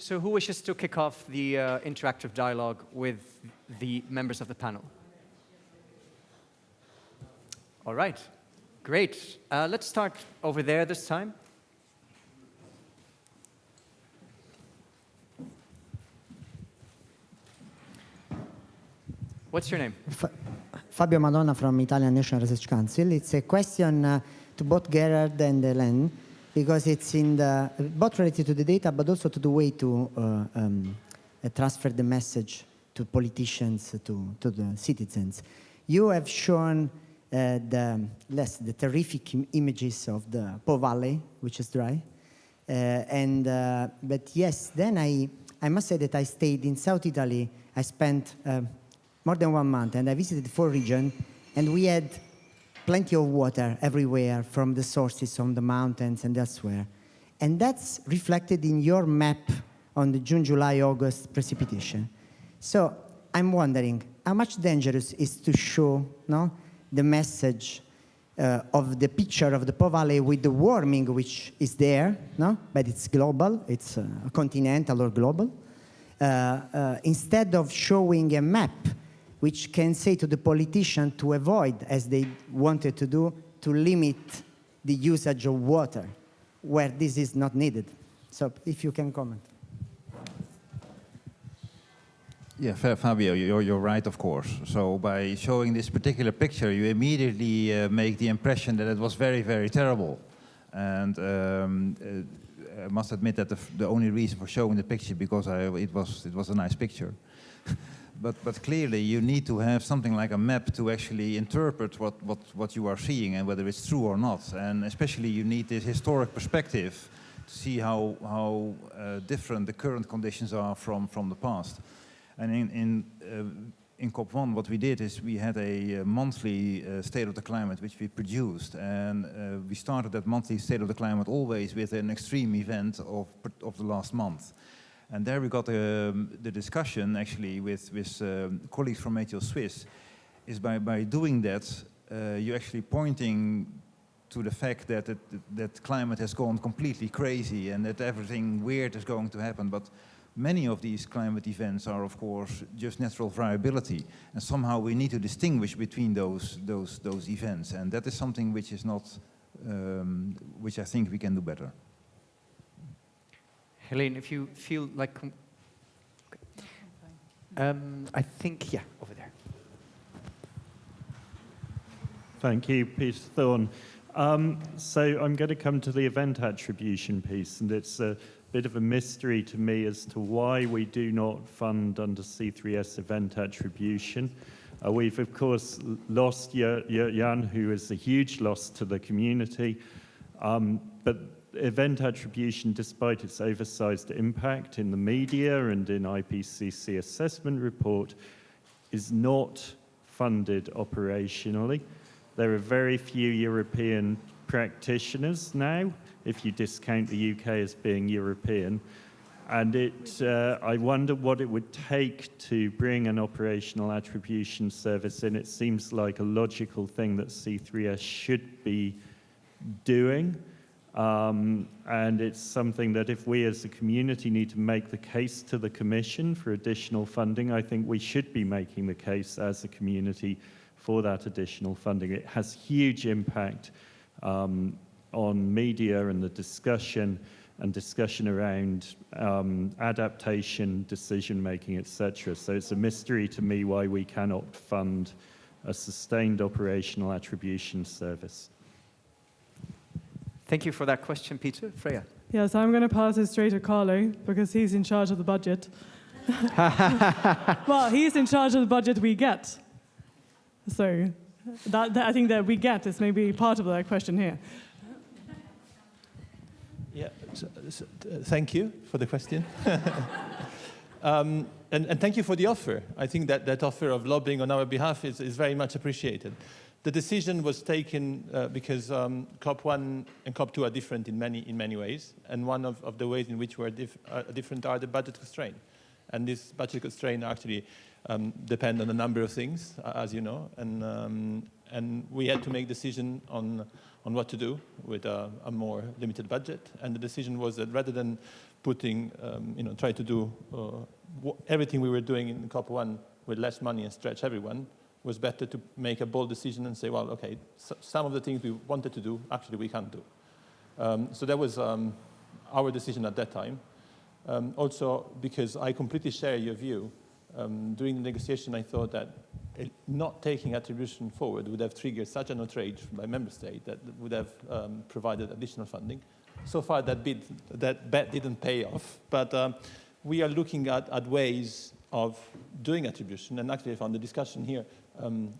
So who wishes to kick off the interactive dialogue with the members of the panel? All right, great. Let's start over there this time. What's your name? Fabio Madonna from Italian National Research Council. It's a question to both Gerard and Hélène, because it's in both related to the data, but also to the way to transfer the message to politicians, to the citizens. You have shown the terrific images of the Po Valley, which is dry. But yes, then I must say that I stayed in South Italy. I spent more than 1 month, and I visited 4 regions, and we had plenty of water everywhere from the sources on the mountains and elsewhere. And that's reflected in your map on the June, July, August precipitation. So I'm wondering, how much dangerous is to show the message of the picture of the Po Valley with the warming which is there, but it's global, it's continental or global, instead of showing a map which can say to the politician to avoid, as they wanted to do, to limit the usage of water where this is not needed. So if you can comment. Yeah, Fabio, you're right, of course. So by showing this particular picture, you immediately make the impression that it was very, very terrible. And I must admit that the only reason for showing the picture because it was a nice picture. But clearly you need to have something like a map to actually interpret what you are seeing and whether it's true or not. And especially you need this historic perspective to see how different the current conditions are from the past. And in COP1 what we did is we had a monthly State of the Climate which we produced, and we started that monthly State of the Climate always with an extreme event of the last month. And there we got the discussion actually with colleagues from Meteo Swiss, is by doing that, you're actually pointing to the fact that climate has gone completely crazy and that everything weird is going to happen. But many of these climate events are, of course, just natural variability. And somehow we need to distinguish between those events. And that is something which is not, which I think we can do better. Hélène, if you feel like... I think, yeah, over there. Thank you, Peter Thorne. So I'm going to come to the event attribution piece, and it's a bit of a mystery to me as to why we do not fund under C3S event attribution. We've, of course, lost Jan, who is a huge loss to the community, but event attribution, despite its oversized impact in the media and in IPCC assessment report, is not funded operationally. There are very few European practitioners now, if you discount the UK as being European. And I wonder what it would take to bring an operational attribution service in. It seems like a logical thing that C3S should be doing. And it's something that if we as a community need to make the case to the Commission for additional funding, I think we should be making the case as a community for that additional funding. It has huge impact on media and the discussion around adaptation, decision-making, etc. So it's a mystery to me why we cannot fund a sustained operational attribution service. Thank you for that question, Peter. Freya. Yes, I'm going to pass it straight to Carlo because he's in charge of the budget. Well, he's in charge of the budget we get. So that I think that we get is maybe part of that question here. Yeah, thank you for the question. And thank you for the offer. I think that offer of lobbying on our behalf is very much appreciated. The decision was taken because COP1 and COP2 are different in many ways, and one of the ways in which we're different are the budget constraint. And this budget constraint actually depend on a number of things, as you know, and and we had to make decision on what to do with a more limited budget. And the decision was that rather than putting, try to do everything we were doing in COP1 with less money and stretch everyone, was better to make a bold decision and say, well, okay, some of the things we wanted to do, actually we can't do. So that was our decision at that time. Also, because I completely share your view, during the negotiation I thought that not taking attribution forward would have triggered such an outrage by member state that would have provided additional funding. So far that bet didn't pay off, but we are looking at ways of doing attribution, and actually I found the discussion here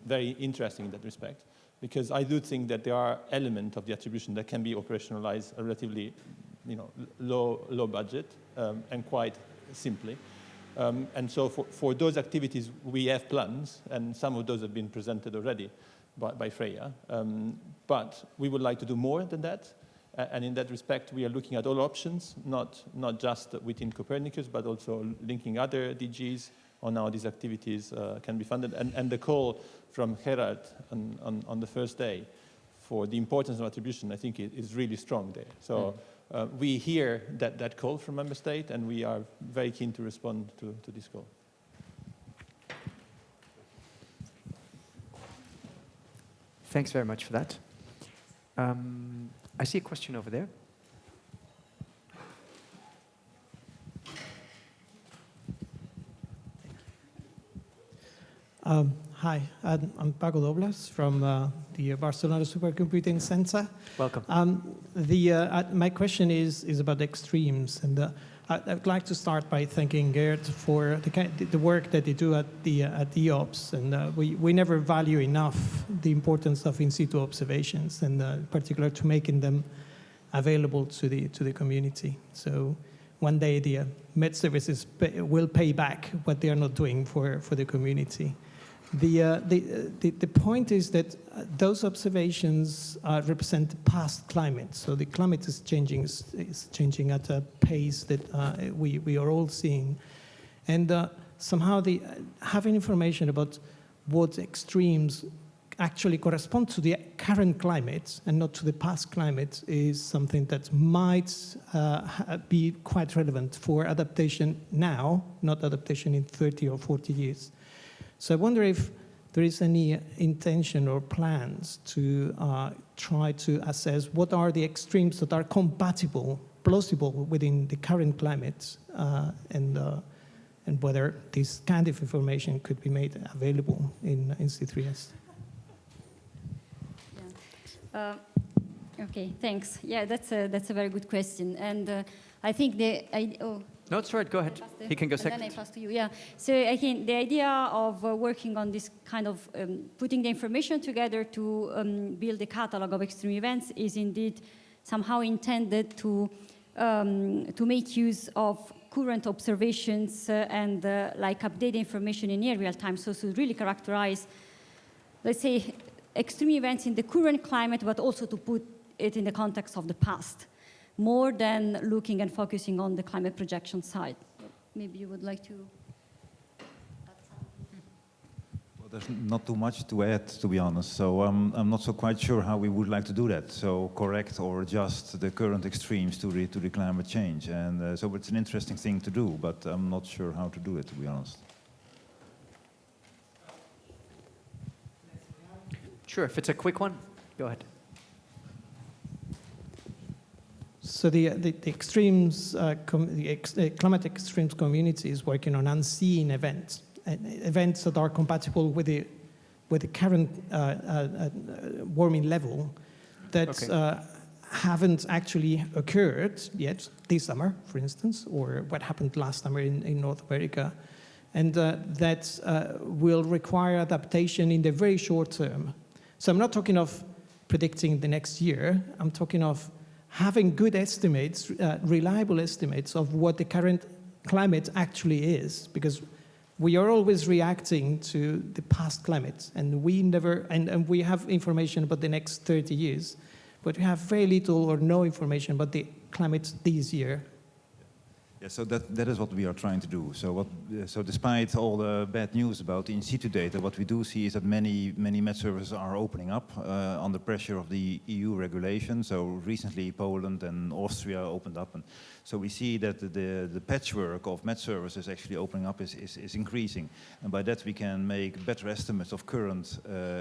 very interesting in that respect, because I do think that there are elements of the attribution that can be operationalized relatively low budget and quite simply. And so for those activities, we have plans, and some of those have been presented already by Freya. But we would like to do more than that. And in that respect, we are looking at all options, not just within Copernicus, but also linking other DGs on how these activities can be funded. And the call from Gerard on the first day for the importance of attribution, I think, is really strong there. So we hear that call from member state, and we are very keen to respond to this call. Thanks very much for that. I see a question over there. Hi, I'm Paco Dobles from the Barcelona Supercomputing Center. Welcome. My question is about the extremes, and I'd like to start by thanking Gerd for the work that they do at the EOPS, and we never value enough the importance of in situ observations, and in particular to making them available to the community. So one day the Met services will pay back what they are not doing for the community. The point is that those observations represent past climate. So the climate is changing at a pace that we are all seeing. And somehow having information about what extremes actually correspond to the current climate and not to the past climate is something that might be quite relevant for adaptation now, not adaptation in 30 or 40 years. So I wonder if there is any intention or plans to try to assess what are the extremes that are compatible, plausible within the current climate, and whether this kind of information could be made available in C3S. Yeah. Okay, thanks. Yeah, that's a very good question, and I think No, it's all right. Go ahead. He can go second. And then I pass to you. Yeah. So I think the idea of working on this kind of putting the information together to build a catalog of extreme events is indeed somehow intended to make use of current observations and like update information in near real time. So to really characterize, let's say, extreme events in the current climate, but also to put it in the context of the past, more than looking and focusing on the climate projection side. Maybe you would like to add something? Well, there's not too much to add, to be honest. So I'm not so quite sure how we would like to do that. So correct or adjust the current extremes to the climate change. And so it's an interesting thing to do, but I'm not sure how to do it, to be honest. Sure, if it's a quick one, go ahead. So the extremes, climate extremes community is working on unseen events, events that are compatible with the current warming level that haven't actually occurred yet this summer, for instance, or what happened last summer in North America, and that will require adaptation in the very short term. So I'm not talking of predicting the next year. I'm talking of having good estimates, reliable estimates of what the current climate actually is, because we are always reacting to the past climate, and we never, and we have information about the next 30 years, but we have very little or no information about the climate this year. Yeah, so that is what we are trying to do. So despite all the bad news about the in situ data, what we do see is that many met services are opening up under pressure of the EU regulation. So recently Poland and Austria opened up, and so we see that the patchwork of met services actually opening up is increasing, and by that we can make better estimates of current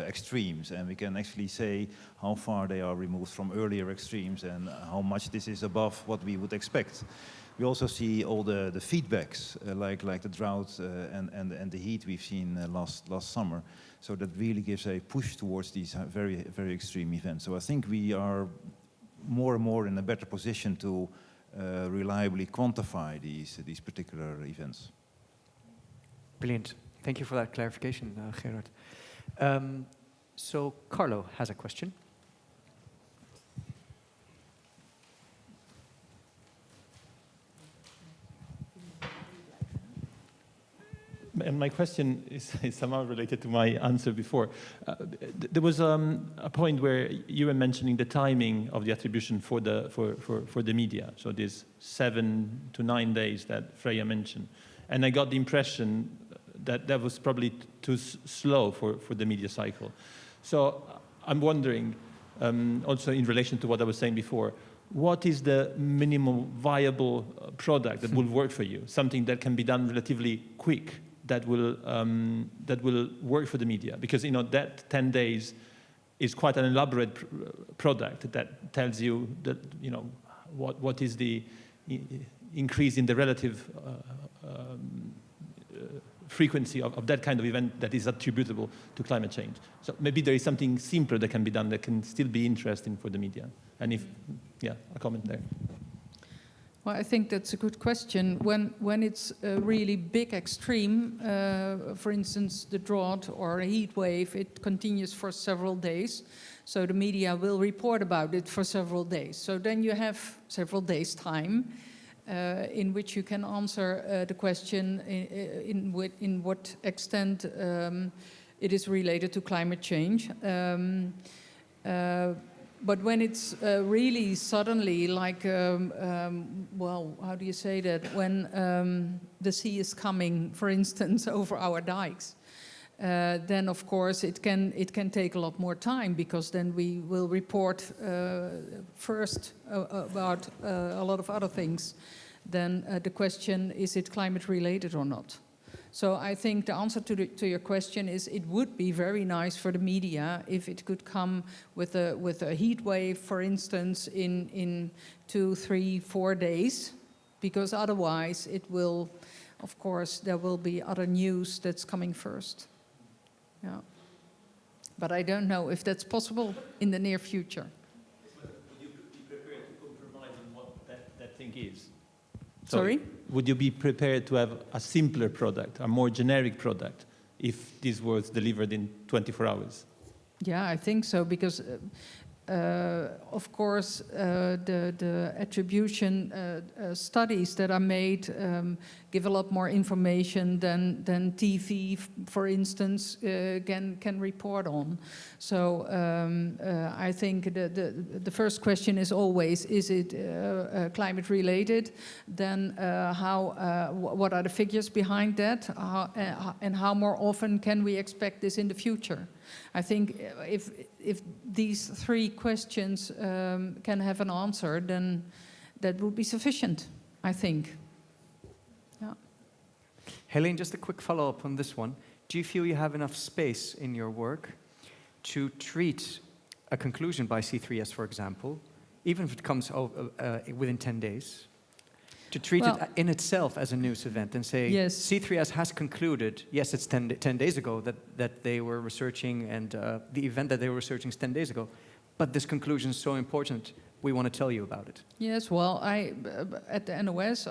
extremes, and we can actually say how far they are removed from earlier extremes and how much this is above what we would expect. We also see all the feedbacks, like the drought and the heat we've seen last summer. So that really gives a push towards these very, very extreme events. So I think we are more and more in a better position to reliably quantify these particular events. Brilliant. Thank you for that clarification, Gerard. So Carlo has a question. And my question is somehow related to my answer before. There was a point where you were mentioning the timing of the attribution for the media. So this 7 to 9 days that Freya mentioned. And I got the impression that that was probably too slow for the media cycle. So I'm wondering, also in relation to what I was saying before, what is the minimum viable product that will work for you? Something that can be done relatively quick, that will work for the media, because that 10 days is quite an elaborate product that tells you that what is the increase in the relative frequency of that kind of event that is attributable to climate change. So maybe there is something simpler that can be done that can still be interesting for the media. And if, yeah, a comment there. Well, I think that's a good question. When it's a really big extreme, for instance, the drought or a heat wave, it continues for several days. So the media will report about it for several days. So then you have several days' time in which you can answer the question in what extent it is related to climate change. But when it's really suddenly, like, well, how do you say that? When the sea is coming, for instance, over our dikes, then of course it can take a lot more time, because then we will report first about a lot of other things. Then the question, is it climate related or not? So I think the answer to your question is it would be very nice for the media if it could come with a heat wave, for instance, in 2, 3, 4 days, because otherwise it will, of course, there will be other news that's coming first. Yeah. But I don't know if that's possible in the near future. Would you be prepared to compromise on what that thing is? Sorry? Would you be prepared to have a simpler product, a more generic product, if this was delivered in 24 hours? Yeah, I think so, because of course the attribution studies that are made give a lot more information than TV, for instance, can report on. So I think the first question is always, is it climate related? Then what are the figures behind that? And how more often can we expect this in the future? I think if these 3 questions can have an answer, then that would be sufficient, I think. Yeah. Helene, just a quick follow-up on this one. Do you feel you have enough space in your work to treat a conclusion by C3S, for example, even if it comes within 10 days, to treat it in itself as a news event and say, yes, C3S has concluded, yes, it's 10 days ago that they were researching, and the event that they were researching is 10 days ago, but this conclusion is so important, we want to tell you about it. Yes, well, at the NOS,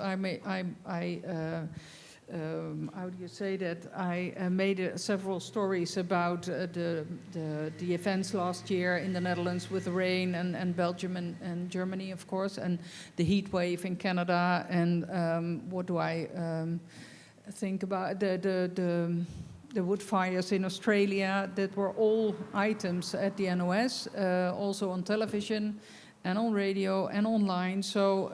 how do you say that? I made several stories about the events last year in the Netherlands with the rain, and Belgium and Germany, of course, and the heat wave in Canada, and what do I think about the wood fires in Australia. That were all items at the NOS, also on television. and on radio and online. So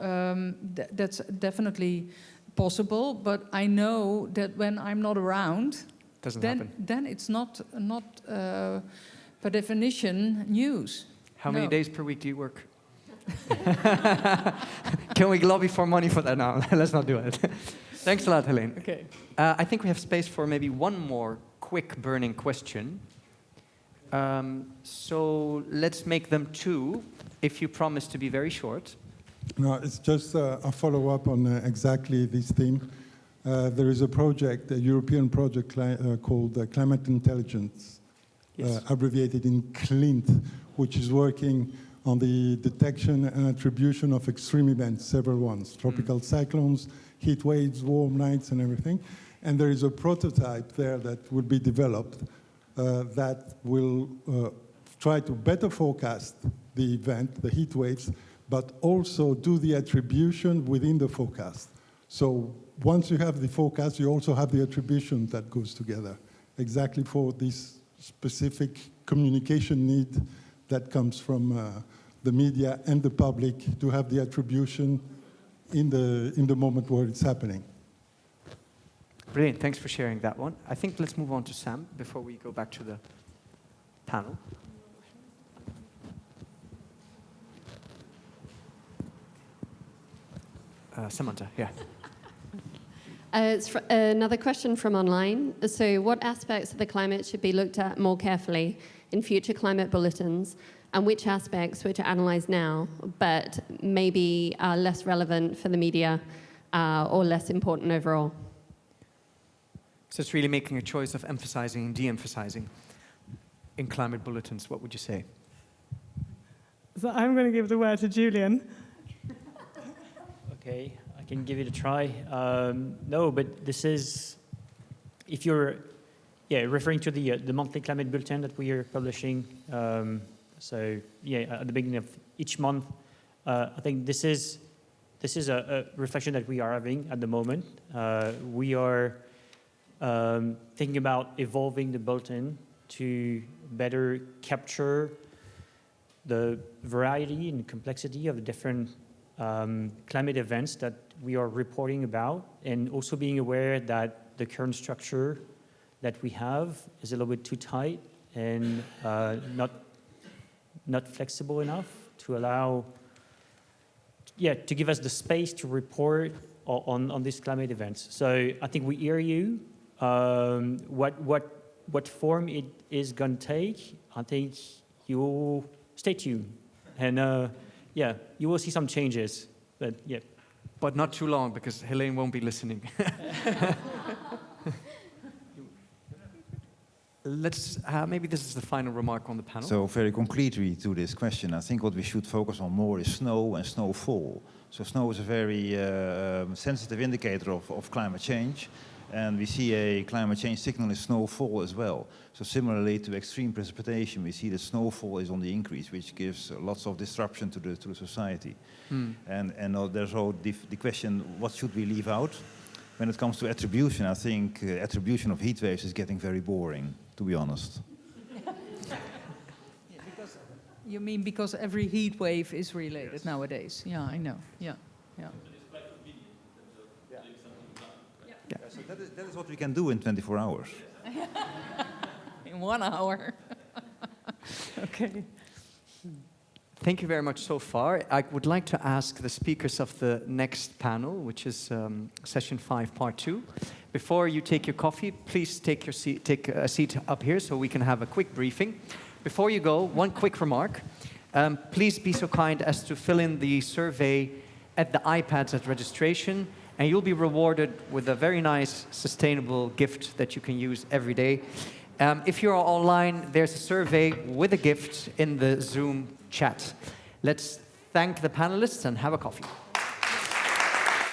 that's definitely possible. But I know that when I'm not around, Doesn't happen. then it's not per definition news. How many No. days per week do you work? Can we lobby for money for that now? Let's not do it. Thanks a lot, Helene. Okay. I think we have space for maybe one more quick burning question. So let's make them two, if you promise to be very short. No, it's just a follow-up on exactly this theme. There is a project, a European project called Climate Intelligence, Yes. abbreviated in CLINT, which is working on the detection and attribution of extreme events, several ones, tropical cyclones, heat waves, warm nights, and everything. And there is a prototype there that will be developed that will try to better forecast the event, the heat waves, but also do the attribution within the forecast. So once you have the forecast, you also have the attribution that goes together, exactly for this specific communication need that comes from the media and the public to have the attribution in the moment where it's happening. Brilliant, thanks for sharing that one. I think let's move on to Sam before we go back to the panel. Samantha, yeah. It's another question from online. So what aspects of the climate should be looked at more carefully in future climate bulletins, and which aspects which are analysed now but maybe are less relevant for the media or less important overall? So it's really making a choice of emphasizing and de-emphasizing in climate bulletins. What would you say? So I'm going to give the word to Julian. Okay, I can give it a try. No, but this is, if you're referring to the monthly climate bulletin that we are publishing. So at the beginning of each month, I think this is a reflection that we are having at the moment. We are thinking about evolving the bulletin to better capture the variety and complexity of the different climate events that we are reporting about, and also being aware that the current structure that we have is a little bit too tight and not flexible enough to allow, to give us the space to report on these climate events. So I think we hear you. What form it is going to take, I think you will stay tuned. And you will see some changes, but yeah. But not too long, because Helene won't be listening. Let's, maybe this is the final remark on the panel. So very concretely to this question, I think what we should focus on more is snow and snowfall. So snow is a very sensitive indicator of climate change. And we see a climate change signal in snowfall as well. So similarly to extreme precipitation, we see that snowfall is on the increase, which gives lots of disruption to the society. And there's all the question, what should we leave out? When it comes to attribution, I think attribution of heat waves is getting very boring, to be honest. You mean because every heat wave is related nowadays? Yeah, I know. Yeah. So that is what we can do in 24 hours. In 1 hour. Okay. Thank you very much so far. I would like to ask the speakers of the next panel, which is session 5, part 2. Before you take your coffee, please take a seat up here so we can have a quick briefing. Before you go, one quick remark. Please be so kind as to fill in the survey at the iPads at registration, and you'll be rewarded with a very nice, sustainable gift that you can use every day. If you're online, there's a survey with a gift in the Zoom chat. Let's thank the panelists and have a coffee.